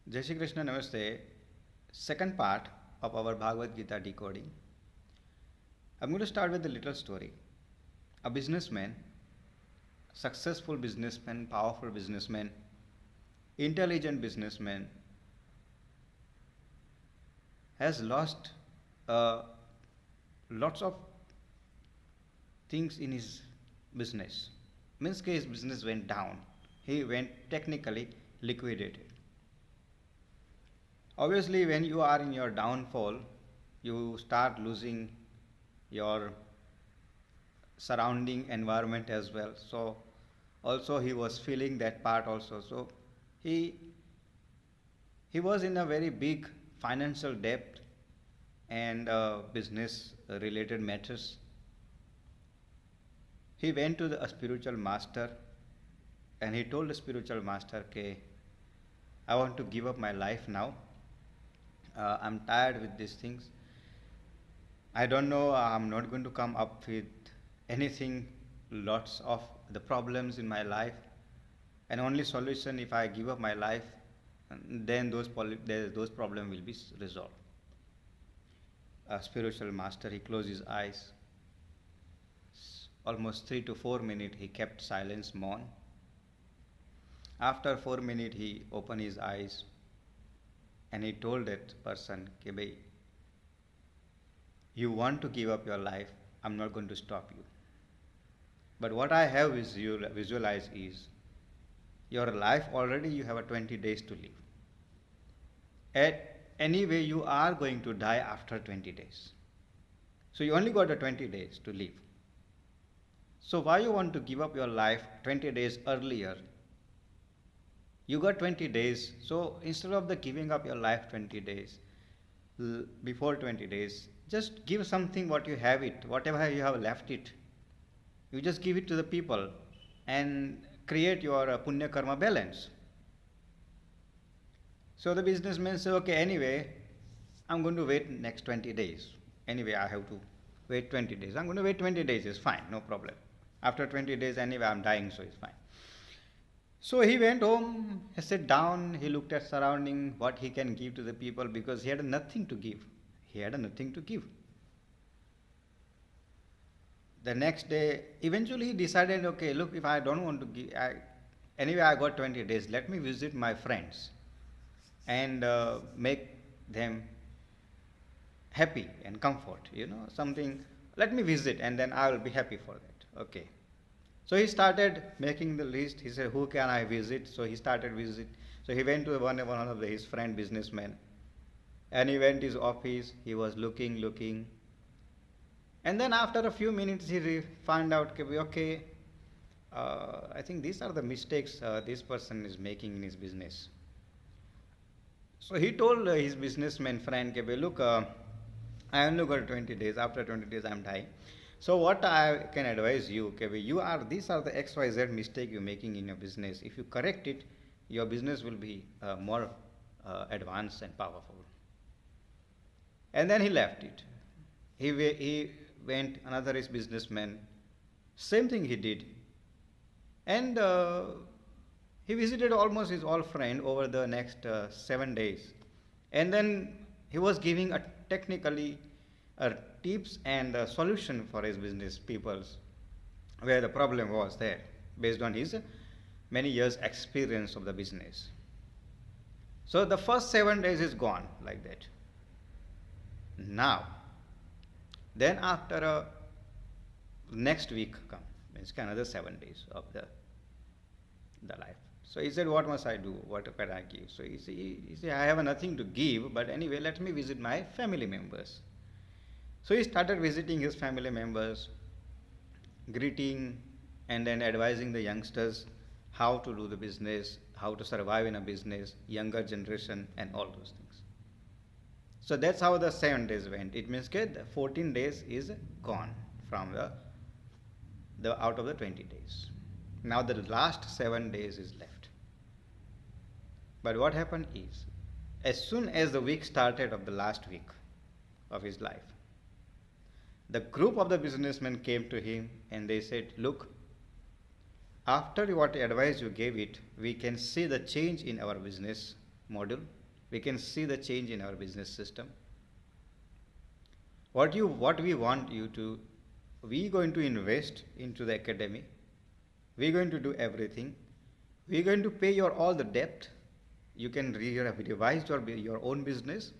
Jai Shri Krishna Namaste. Second part of our Bhagavad Gita decoding. I'm going to start with a little story. A businessman, successful businessman, powerful businessman, intelligent businessman, has lost lots of things in his business. Means his business went down. He went technically liquidated. Obviously, when you are in your downfall, you start losing your surrounding environment as well. So, also he was feeling that part also. So, he was in a very big financial debt and business related matters. He went to a spiritual master and he told the spiritual master, okay, I want to give up my life now. I'm tired with these things. I don't know, I'm not going to come up with anything, lots of the problems in my life. And only solution, if I give up my life, then those problems will be resolved. A spiritual master, he closed his eyes. Almost 3 to 4 minutes he kept silence, mourn. After 4 minutes he opened his eyes and he told that person, "Ke bhai, you want to give up your life, I'm not going to stop you. But what I have visualized is, your life already you have a 20 days to live. Anyway, you are going to die after 20 days. So you only got a 20 days to live. So why you want to give up your life 20 days earlier? You got 20 days, so instead of the giving up your life 20 days, before 20 days, just give something what you have it, whatever you have left it. You just give it to the people and create your punya karma balance." So the businessman said, okay, anyway, I'm going to wait next 20 days. Anyway, I have to wait 20 days. I'm going to wait 20 days, it's fine, no problem. After 20 days, anyway, I'm dying, so it's fine. So he went home, he sat down, he looked at surrounding, what he can give to the people, because he had nothing to give. He had nothing to give. The next day, eventually he decided, okay, look, if I don't want to give, anyway, I got 20 days, let me visit my friends and make them happy and comfort, something, let me visit and then I will be happy for that. Okay. So he started making the list. He said, who can I visit? So he started visit. So he went to one of his friend businessmen and he went to his office. He was looking. And then after a few minutes, he found out, okay, I think these are the mistakes this person is making in his business. So he told his businessman friend, look, I only got 20 days. After 20 days, I'm dying. So what I can advise you, these are the XYZ mistake you're making in your business. If you correct it, your business will be more advanced and powerful. And then he left it. He went, another is businessman, same thing he did. And he visited almost his old friend over the next 7 days. And then he was giving technically tips and solution for his business peoples where the problem was there based on his many years experience of the business. So the first 7 days is gone like that. Now, then after next week come, means another 7 days of the life. So he said, what must I do? What can I give? So he said, I have nothing to give, but anyway, let me visit my family members. So he started visiting his family members, greeting and then advising the youngsters how to do the business, how to survive in a business, younger generation and all those things. So that's how the 7 days went. It means the 14 days is gone from the out of the 20 days. Now the last 7 days is left. But what happened is, as soon as the week started of the last week of his life, the group of the businessmen came to him and they said, look, after what advice you gave it, we can see the change in our business. module, we can see the change in our business system. What we want you to, we going to invest into the academy. We're going to do everything. We're going to pay your all the debt. You can revise your own business,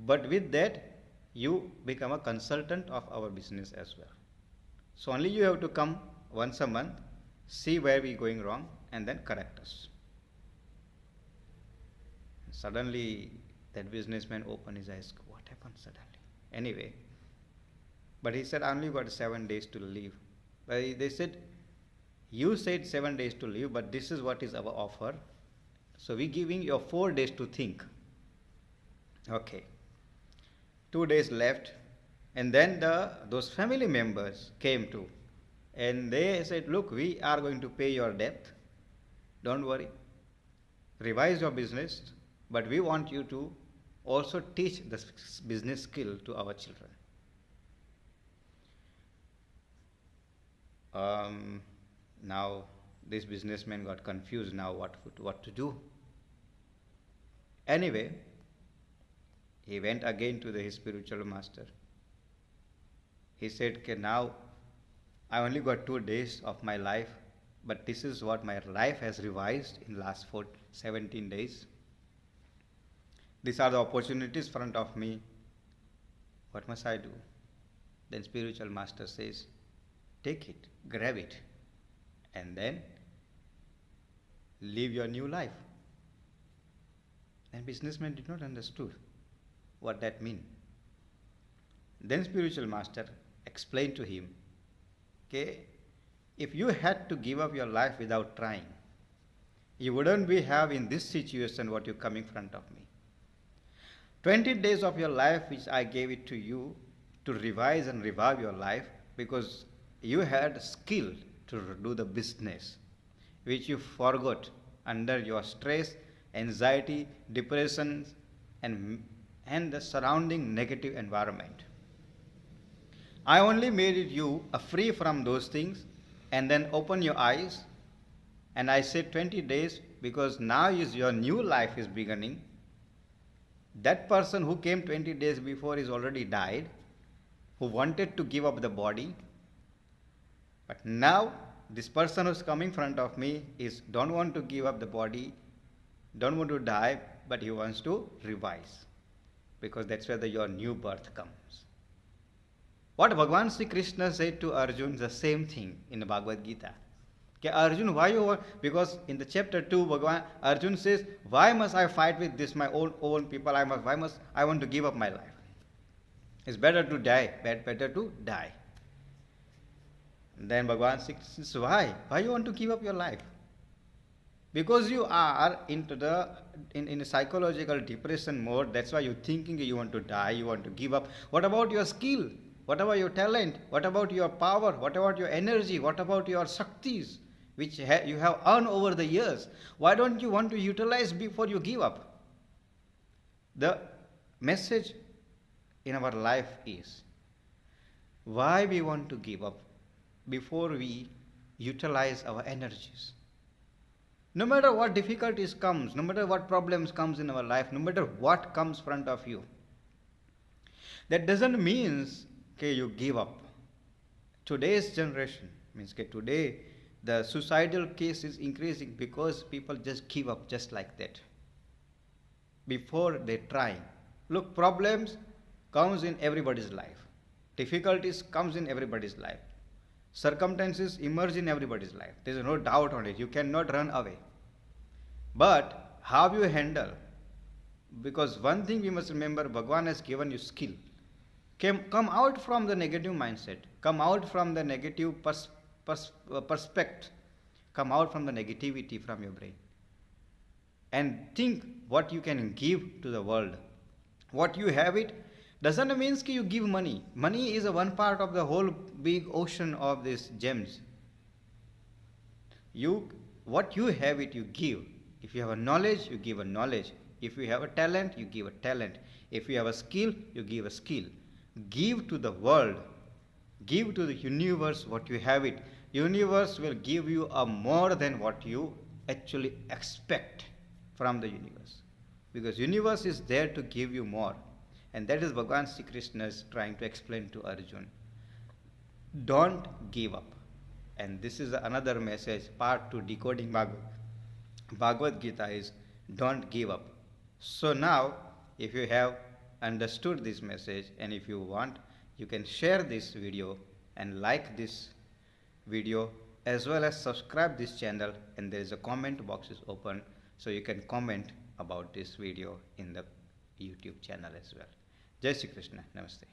but with that, you become a consultant of our business as well. So only you have to come once a month, see where we're going wrong, and then correct us. Suddenly, that businessman opened his eyes. What happened suddenly? Anyway, but he said, I only got 7 days to leave. But they said, you said 7 days to leave, but this is what is our offer. So we're giving you 4 days to think. Okay. 2 days left. And then those family members came too. And they said, look, we are going to pay your debt. Don't worry. Revise your business. But we want you to also teach the business skill to our children. Now this businessman got confused now what to do. Anyway, he went again to his spiritual master. He said, okay, now I only got 2 days of my life, but this is what my life has revised in last 17 days. These are the opportunities in front of me. What must I do? Then spiritual master says, take it, grab it, and then live your new life. And businessman did not understood what that mean. Then spiritual master explained to him, okay, if you had to give up your life without trying, you wouldn't be have in this situation what you come in front of me. 20 days of your life which I gave it to you to revise and revive your life because you had skill to do the business which you forgot under your stress, anxiety, depression and the surrounding negative environment. I only made you free from those things and then open your eyes, and I said 20 days because now is your new life is beginning. That person who came 20 days before is already died, who wanted to give up the body. But now this person who's coming in front of me is don't want to give up the body, don't want to die, but he wants to revise. Because that's where your new birth comes. What Bhagwan Sri Krishna said to Arjun is the same thing in the Bhagavad Gita. Okay, Arjun, why you want? Because in the chapter 2, Arjun says, why must I fight with this, my own people? Why must I want to give up my life? It's better to die. Better to die. And then Bhagwan Sri Krishna says, why? Why you want to give up your life? Because you are into in a psychological depression mode. That's why you're thinking you want to die, you want to give up. What about your skill? What about your talent? What about your power? What about your energy? What about your shaktis, which you have earned over the years? Why don't you want to utilize before you give up? The message in our life is why we want to give up before we utilize our energies. No matter what difficulties comes, no matter what problems comes in our life, no matter what comes in front of you, that doesn't mean you give up. Today's generation means today the suicidal case is increasing because people just give up just like that before they try. Look, problems comes in everybody's life. Difficulties comes in everybody's life. Circumstances emerge in everybody's life. There is no doubt on it. You cannot run away. But how you handle? Because one thing we must remember, Bhagwan has given you skill. Come out from the negative mindset. Come out from the negative perspective. Come out from the negativity from your brain. And think what you can give to the world. What you have it doesn't mean you give money. Money is a one part of the whole big ocean of these gems. What you have it, you give. If you have a knowledge, you give a knowledge. If you have a talent, you give a talent. If you have a skill, you give a skill. Give to the world. Give to the universe what you have it. Universe will give you a more than what you actually expect from the universe. because universe is there to give you more. And that is Bhagavan Sri Krishna is trying to explain to Arjun. Don't give up. And this is another message, part 2, decoding Bhagavad Gita is don't give up. So now, if you have understood this message and if you want, you can share this video and like this video as well as subscribe this channel, and there is a comment box is open so you can comment about this video in the YouTube channel as well. Jai Shri Krishna. Namaste.